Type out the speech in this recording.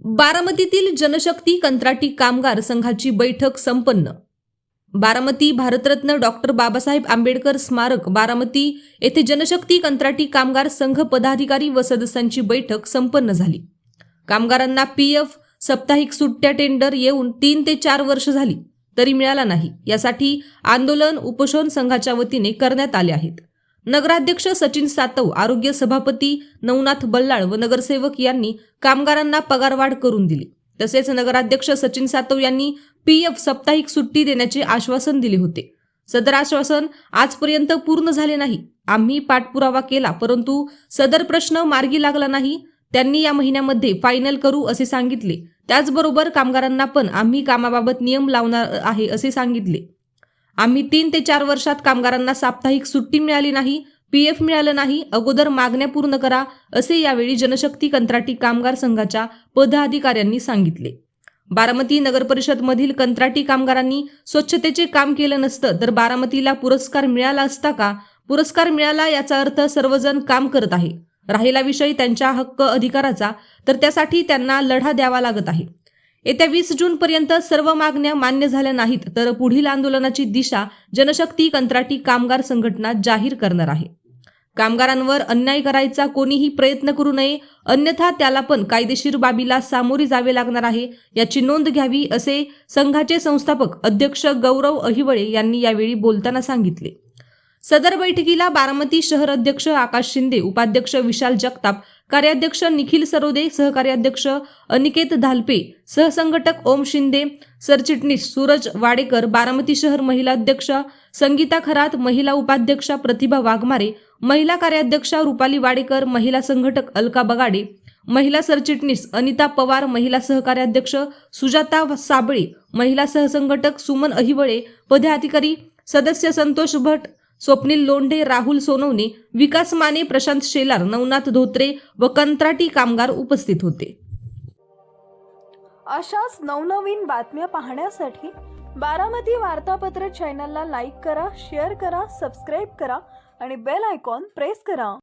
बारामतीतील जनशक्ती कंत्राटी कामगार संघाची बैठक संपन्न। बारामती भारतरत्न डॉक्टर बाबासाहेब आंबेडकर स्मारक बारामती येथे जनशक्ती कंत्राटी कामगार संघ पदाधिकारी व सदस्यांची बैठक संपन्न झाली। कामगारांना पीएफ साप्ताहिक सुट्ट्या टेंडर येऊन 3 ते 4 वर्ष झाली तरी मिळाला नाही। यासाठी आंदोलन उपोषण संघाच्या वतीने करण्यात आले आहेत। नगराध्यक्ष सचिन सातव, आरोग्य सभापती नवनाथ बल्लाळ व नगरसेवक यांनी कामगारांना पगारवाढ करून दिली। तसेच नगराध्यक्ष सचिन सातव यांनी पीएफ साप्ताहिक सुट्टी देण्याचे आश्वासन दिले होते। सदर आश्वासन आजपर्यंत पूर्ण झाले नाही। आम्ही पाठपुरावा केला परंतु सदर प्रश्न मार्गी लागला नाही। त्यांनी या महिन्यामध्ये फायनल करू असे सांगितले। त्याचबरोबर कामगारांना पण आम्ही कामाबाबत नियम लावणार आहे असे सांगितले। आम्ही 3 ते 4 वर्षात कामगारांना साप्ताहिक सुट्टी मिळाली नाही, पीएफ मिळालं नाही, अगोदर मागण्या पूर्ण करा असे यावेळी जनशक्ती कंत्राटी कामगार संघाच्या पदाधिकाऱ्यांनी सांगितले। बारामती नगर परिषद मधील कंत्राटी कामगारांनी स्वच्छतेचे काम केलं नसतं तर बारामतीला पुरस्कार मिळाला असता का? पुरस्कार मिळाला याचा अर्थ सर्वजण काम करत आहे। राहिला विषय त्यांच्या हक्क अधिकाराचा, तर त्यासाठी त्यांना लढा द्यावा लागत आहे। येत्या 20 जून पर्यंत सर्व मागण्या मान्य झाल्या नाहीत तर पुढील आंदोलनाची दिशा जनशक्ती कंत्राटी कामगार संघटना जाहीर करणार आहे। कामगारांवर अन्याय करायचा कोणीही प्रयत्न करू नये, अन्यथा त्याला पण कायदेशीर बाबीला सामोरे जावे लागणार आहे, याची नोंद घ्यावी असे संघाचे संस्थापक अध्यक्ष गौरव अहिवळे यांनी यावेळी बोलताना सांगितले। सदर बैठकीला बारामती शहर अध्यक्ष आकाश शिंदे, उपाध्यक्ष विशाल जगताप, कार्याध्यक्ष निखिल सरोदे, सहकार्याध्यक्ष अनिकेत धालपे, सहसंघटक ओम शिंदे, सरचिटणीस सूरज वाडेकर, बारामती शहर महिला अध्यक्ष संगीता खरात, महिला उपाध्यक्षा प्रतिभा वाघमारे, महिला कार्याध्यक्षा रुपाली वाडेकर, महिला संघटक अलका बगाडे, महिला सरचिटणीस अनिता पवार, महिला सहकार्याध्यक्ष सुजाता साबळे, महिला सहसंघटक सुमन अहिवळे, पदाधिकारी सदस्य संतोष भट, स्वप्नील लोंढे, राहुल सोनवणे, विकास माने, प्रशांत शेलार, नवनाथ धोत्रे व कंत्राटी कामगार उपस्थित होते। अशाच नवनवीन बातम्या पाहण्यासाठी बारामती वार्तापत्र चॅनलला लाईक करा, शेअर करा, सबस्क्राईब करा आणि बेल आयकॉन प्रेस करा।